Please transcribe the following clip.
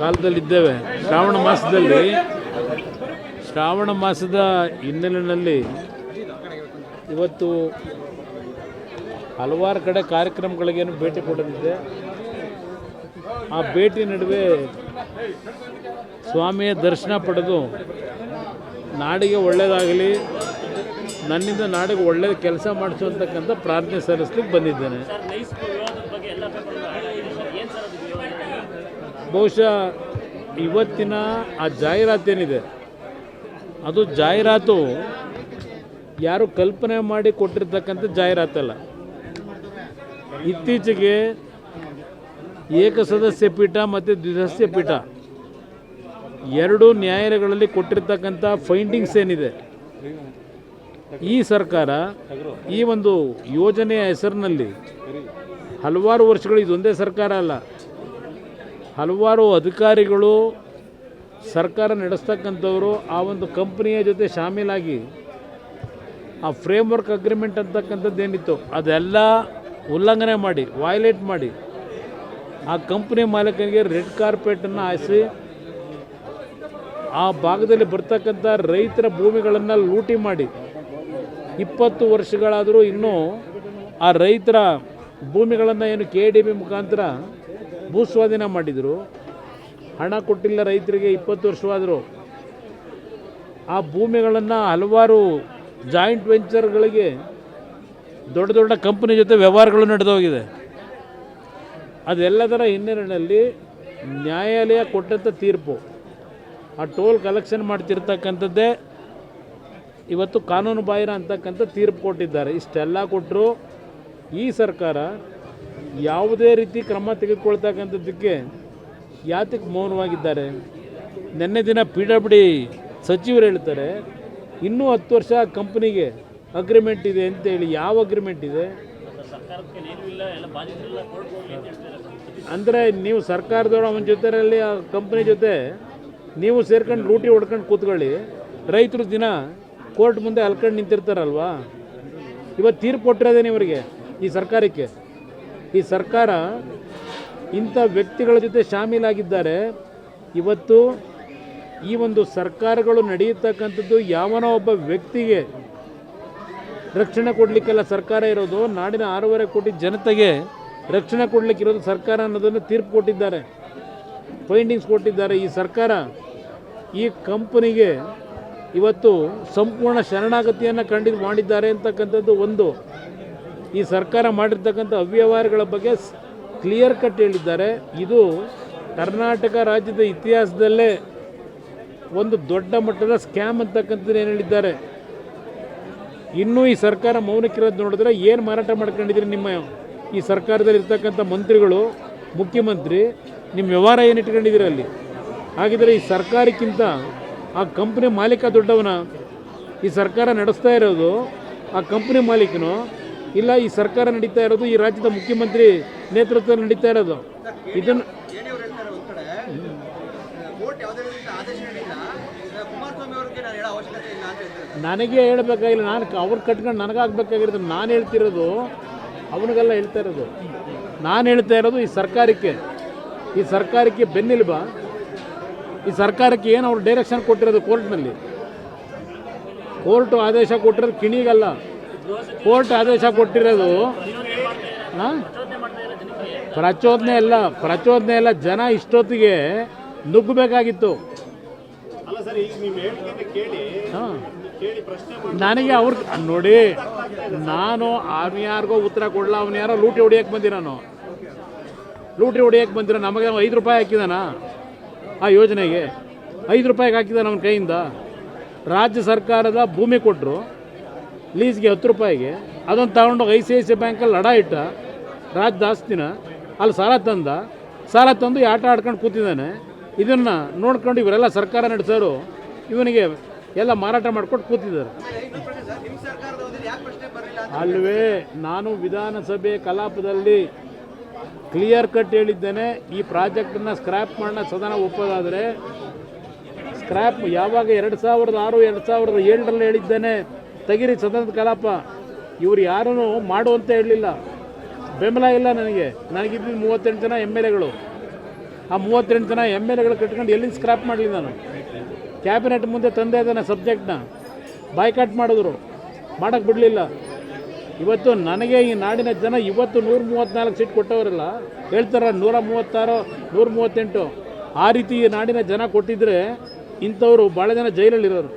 ಕಾಲದಲ್ಲಿದ್ದೇವೆ. ಶ್ರಾವಣ ಮಾಸದ ಹಿನ್ನೆಲೆಯಲ್ಲಿ ಇವತ್ತು ಹಲವಾರು ಕಡೆ ಕಾರ್ಯಕ್ರಮಗಳಿಗೇನು ಭೇಟಿ ಕೊಡಲಿದೆ. ಆ ಭೇಟಿ ನಡುವೆ ಸ್ವಾಮಿಯ ದರ್ಶನ ಪಡೆದು ನಾಡಿಗೆ ಒಳ್ಳೆಯದಾಗಲಿ, ನನ್ನಿಂದ ನಾಡಿಗೆ ಒಳ್ಳೆಯ ಕೆಲಸ ಮಾಡಿಸುವಂತಕ್ಕಂಥ ಪ್ರಾರ್ಥನೆ ಸಲ್ಲಿಸ್ಲಿಕ್ಕೆ ಬಂದಿದ್ದೇನೆ. ಬಹುಶಃ ಇವತ್ತಿನ ಆ ಜಾಹೀರಾತೇನಿದೆ, ಅದು ಜಾಹೀರಾತು ಯಾರು ಕಲ್ಪನೆ ಮಾಡಿ ಕೊಟ್ಟಿರ್ತಕ್ಕಂಥ ಜಾಹೀರಾತಲ್ಲ. ಇತ್ತೀಚೆಗೆ ಏಕಸದಸ್ಯ ಪೀಠ ಮತ್ತು ದ್ವಿಸದಸ್ಯ ಪೀಠ ಎರಡೂ ನ್ಯಾಯಾಲಯಗಳಲ್ಲಿ ಕೊಟ್ಟಿರ್ತಕ್ಕಂಥ ಫೈಂಡಿಂಗ್ಸ್ ಏನಿದೆ, ಈ ಸರ್ಕಾರ ಈ ಒಂದು ಯೋಜನೆಯ ಹೆಸರಿನಲ್ಲಿ ಹಲವಾರು ವರ್ಷಗಳು, ಇದೊಂದೇ ಸರ್ಕಾರ ಅಲ್ಲ, ಹಲವಾರು ಅಧಿಕಾರಿಗಳು ಸರ್ಕಾರ ನಡೆಸ್ತಕ್ಕಂಥವರು ಆ ಒಂದು ಕಂಪ್ನಿಯ ಜೊತೆ ಶಾಮೀಲಾಗಿ ಆ ಫ್ರೇಮ್ವರ್ಕ್ ಅಗ್ರಿಮೆಂಟ್ ಅಂತಕ್ಕಂಥದ್ದೇನಿತ್ತು ಅದೆಲ್ಲ ಉಲ್ಲಂಘನೆ ಮಾಡಿ, ವೈಲೇಟ್ ಮಾಡಿ, ಆ ಕಂಪ್ನಿ ಮಾಲೀಕನಿಗೆ ರೆಡ್ ಕಾರ್ಪೆಟನ್ನು ಹಾಯಿಸಿ ಆ ಭಾಗದಲ್ಲಿ ಬರ್ತಕ್ಕಂಥ ರೈತರ ಭೂಮಿಗಳನ್ನು ಲೂಟಿ ಮಾಡಿ 20 ವರ್ಷಗಳಾದರೂ ಇನ್ನೂ ಆ ರೈತರ ಭೂಮಿಗಳನ್ನು ಏನು KDB ಮುಖಾಂತರ ಭೂಸ್ವಾಧೀನ ಮಾಡಿದರು. ಹಣ ಕೊಟ್ಟಿಲ್ಲ ರೈತರಿಗೆ 20 ವರ್ಷವಾದರೂ. ಆ ಭೂಮಿಗಳನ್ನು ಹಲವಾರು ಜಾಯಿಂಟ್ ವೆಂಚರ್ಗಳಿಗೆ ದೊಡ್ಡ ದೊಡ್ಡ ಕಂಪನಿ ಜೊತೆ ವ್ಯವಹಾರಗಳು ನಡೆದೋಗಿದೆ. ಅದೆಲ್ಲದರ ಹಿನ್ನೆಲೆಯಲ್ಲಿ ನ್ಯಾಯಾಲಯ ಕೊಟ್ಟಂಥ ತೀರ್ಪು, ಆ ಟೋಲ್ ಕಲೆಕ್ಷನ್ ಮಾಡ್ತಿರ್ತಕ್ಕಂಥದ್ದೇ ಇವತ್ತು ಕಾನೂನು ಬಾಹಿರ ಅಂತಕ್ಕಂಥ ತೀರ್ಪು ಕೊಟ್ಟಿದ್ದಾರೆ. ಇಷ್ಟೆಲ್ಲ ಕೊಟ್ಟರು ಈ ಸರ್ಕಾರ ಯಾವುದೇ ರೀತಿ ಕ್ರಮ ತೆಗೆದುಕೊಳ್ತಕ್ಕಂಥದ್ದಕ್ಕೆ ಯಾತಕ್ಕೆ ಮೌನವಾಗಿದ್ದಾರೆ? ನಿನ್ನೆ ದಿನ PWD ಸಚಿವರು ಹೇಳ್ತಾರೆ ಇನ್ನೂ 10 ವರ್ಷ ಕಂಪ್ನಿಗೆ ಅಗ್ರಿಮೆಂಟ್ ಇದೆ ಅಂತೇಳಿ. ಯಾವ ಅಗ್ರಿಮೆಂಟ್ ಇದೆ ಅಂದರೆ ನೀವು ಸರ್ಕಾರದವರು ಅವನ ಜೊತೆಯಲ್ಲಿ ಆ ಕಂಪ್ನಿ ಜೊತೆ ನೀವು ಸೇರ್ಕೊಂಡು ಲೂಟಿ ಹೊಡ್ಕೊಂಡು ಕೂತ್ಕೊಳ್ಳಿ, ರೈತರು ದಿನ ಕೋರ್ಟ್ ಮುಂದೆ ಅಲ್ಕೊಂಡು ನಿಂತಿರ್ತಾರಲ್ವಾ. ಇವತ್ತು ತೀರ್ಪು ಕೊಟ್ಟಿರೋದೇನೆ ಇವರಿಗೆ, ಈ ಸರ್ಕಾರಕ್ಕೆ. ಈ ಸರ್ಕಾರ ಇಂಥ ವ್ಯಕ್ತಿಗಳ ಜೊತೆ ಶಾಮೀಲಾಗಿದ್ದಾರೆ. ಇವತ್ತು ಈ ಒಂದು ಸರ್ಕಾರಗಳು ನಡೆಯತಕ್ಕಂಥದ್ದು ಯಾವನೋ ಒಬ್ಬ ವ್ಯಕ್ತಿಗೆ ರಕ್ಷಣೆ ಕೊಡಲಿಕ್ಕೆಲ್ಲ ಸರ್ಕಾರ ಇರೋದು, ನಾಡಿನ 6.5 ಕೋಟಿ ಜನತೆಗೆ ರಕ್ಷಣೆ ಕೊಡಲಿಕ್ಕಿರೋದು ಸರ್ಕಾರ ಅನ್ನೋದನ್ನು ತೀರ್ಪು ಕೊಟ್ಟಿದ್ದಾರೆ, ಫೈಂಡಿಂಗ್ಸ್ ಕೊಟ್ಟಿದ್ದಾರೆ. ಈ ಸರ್ಕಾರ ಈ ಕಂಪನಿಗೆ ಇವತ್ತು ಸಂಪೂರ್ಣ ಶರಣಾಗತಿಯನ್ನು ಮಾಡಿದ್ದಾರೆ ಅಂತಕ್ಕಂಥದ್ದು ಒಂದು. ಈ ಸರ್ಕಾರ ಮಾಡಿರ್ತಕ್ಕಂಥ ಅವ್ಯವಹಾರಗಳ ಬಗ್ಗೆ ಕ್ಲಿಯರ್ ಕಟ್ ಹೇಳಿದ್ದಾರೆ. ಇದು ಕರ್ನಾಟಕ ರಾಜ್ಯದ ಇತಿಹಾಸದಲ್ಲೇ ಒಂದು ದೊಡ್ಡ ಮಟ್ಟದ ಸ್ಕ್ಯಾಮ್ ಅಂತಕ್ಕಂಥದ್ದು ಏನು ಹೇಳಿದ್ದಾರೆ. ಇನ್ನೂ ಈ ಸರ್ಕಾರ ಮೌನಕ್ಕಿರೋದು ನೋಡಿದ್ರೆ ಏನು ಮಾರಾಟ ಮಾಡ್ಕೊಂಡಿದ್ದೀರಿ ನಿಮ್ಮ ಈ ಸರ್ಕಾರದಲ್ಲಿ ಇರ್ತಕ್ಕಂಥ ಮಂತ್ರಿಗಳು, ಮುಖ್ಯಮಂತ್ರಿ, ನಿಮ್ಮ ವ್ಯವಹಾರ ಏನು ಇಟ್ಕೊಂಡಿದ್ದೀರಿ ಅಲ್ಲಿ? ಹಾಗಿದ್ರೆ ಈ ಸರ್ಕಾರಕ್ಕಿಂತ ಆ ಕಂಪ್ನಿ ಮಾಲೀಕ ದೊಡ್ಡವನ? ಈ ಸರ್ಕಾರ ನಡೆಸ್ತಾ ಇರೋದು ಆ ಕಂಪ್ನಿ ಮಾಲೀಕನು ಇಲ್ಲ ಈ ಸರ್ಕಾರ ನಡೀತಾ ಇರೋದು ಈ ರಾಜ್ಯದ ಮುಖ್ಯಮಂತ್ರಿ ನೇತೃತ್ವದಲ್ಲಿ ನಡೀತಾ ಇರೋದು? ಇದನ್ನು ನನಗೆ ಹೇಳಬೇಕಾಗಿಲ್ಲ, ನಾನು ಅವ್ರು ಕಟ್ಕೊಂಡು ನನಗಾಗಬೇಕಾಗಿರೋದು. ನಾನು ಹೇಳ್ತಿರೋದು ಅವನಿಗೆಲ್ಲ ಹೇಳ್ತಾ ಇರೋದು. ನಾನು ಹೇಳ್ತಾ ಇರೋದು ಈ ಸರ್ಕಾರಕ್ಕೆ ಬೆನ್ನೆಲುಬ. ಈ ಸರ್ಕಾರಕ್ಕೆ ಏನು ಅವ್ರು ಡೈರೆಕ್ಷನ್ ಕೊಟ್ಟಿರೋದು ಕೋರ್ಟ್ನಲ್ಲಿ. ಕೋರ್ಟು ಆದೇಶ ಕೊಟ್ಟಿರೋದು ಕಿಣಿಗಲ್ಲ, ಕೋರ್ಟ್ ಆದೇಶ ಕೊಟ್ಟಿರೋದು ಪ್ರಚೋದನೆ ಅಲ್ಲ. ಜನ ಇಷ್ಟೊತ್ತಿಗೆ ನುಗ್ಗಬೇಕಾಗಿತ್ತು. ನನಗೆ ಅವ್ರು ನೋಡಿ, ನಾನು ಯಾರಿಗೋ ಉತ್ತರ ಕೊಡಲ್ಲ. ಅವನು ಯಾರೋ ಲೂಟಿ ಹೊಡಿಯೋಕ್ಕೆ ಬಂದಿರೋ ನಮಗೆ 5 ರೂಪಾಯಿ ಹಾಕಿದಾನ ಆ ಯೋಜನೆಗೆ? 5 ರೂಪಾಯಿಗೆ ಹಾಕಿದಾನ ಅವನ ಕೈಯಿಂದ. ರಾಜ್ಯ ಸರ್ಕಾರದ ಭೂಮಿ ಕೊಟ್ಟರು ಲೀಸ್ಗೆ 10 ರೂಪಾಯಿಗೆ. ಅದನ್ನು ತಗೊಂಡೋಗಿ ICICI ಬ್ಯಾಂಕಲ್ಲಿ ಲಡ ಇಟ್ಟ ರಾಜ್ಯದ ಆಸ್ತಿನ. ಅಲ್ಲಿ ಸಾಲ ತಂದು ಈ ಆಟ ಆಡ್ಕೊಂಡು ಕೂತಿದ್ದಾನೆ. ಇದನ್ನು ನೋಡ್ಕೊಂಡು ಇವರೆಲ್ಲ ಸರ್ಕಾರ ನಡೆಸೋರು ಇವನಿಗೆ ಎಲ್ಲ ಮಾರಾಟ ಮಾಡಿಕೊಟ್ಟು ಕೂತಿದ್ದಾರೆ ಅಲ್ವೇ. ನಾನು ವಿಧಾನಸಭೆ ಕಲಾಪದಲ್ಲಿ ಕ್ಲಿಯರ್ ಕಟ್ ಹೇಳಿದ್ದೇನೆ, ಈ ಪ್ರಾಜೆಕ್ಟನ್ನು ಸ್ಕ್ರ್ಯಾಪ್ ಮಾಡೋಣ ಸದನ ಒಪ್ಪೋದಾದರೆ. ಸ್ಕ್ರ್ಯಾಪ್ ಯಾವಾಗ 2006 2007ರಲ್ಲಿ ಹೇಳಿದ್ದೇನೆ, ತೆಗಿರಿ ಸದನದ ಕಲಾಪ. ಇವರು ಯಾರೂ ಮಾಡುವಂತ ಹೇಳಲಿಲ್ಲ, ಬೆಂಬಲ ಇಲ್ಲ ನನಗೆ. ನನಗಿದ್ದು 38 ಜನ MLAಗಳು. ಆ 38 ಜನ ಎಮ್ ಎಲ್ ಎಗಳು ಕಟ್ಕೊಂಡು ಎಲ್ಲಿಂದ ಸ್ಕ್ರಾಪ್ ಮಾಡಲಿ ನಾನು? ಕ್ಯಾಬಿನೆಟ್ ಮುಂದೆ ತಂದೆ ಇದ್ದಾನೆ ಸಬ್ಜೆಕ್ಟ್ನ, ಬಾಯ್ಕಾಟ್ ಮಾಡಿದ್ರು, ಮಾಡೋಕ್ಕೆ ಬಿಡಲಿಲ್ಲ. ಇವತ್ತು ನನಗೆ ಈ ನಾಡಿನ ಜನ ಇವತ್ತು 134 ಸೀಟ್ ಕೊಟ್ಟವರಲ್ಲ, ಹೇಳ್ತಾರ 136 138, ಆ ರೀತಿ ಈ ನಾಡಿನ ಜನ ಕೊಟ್ಟಿದ್ದರೆ ಇಂಥವ್ರು ಭಾಳ ಜನ ಜೈಲಲ್ಲಿರೋರು.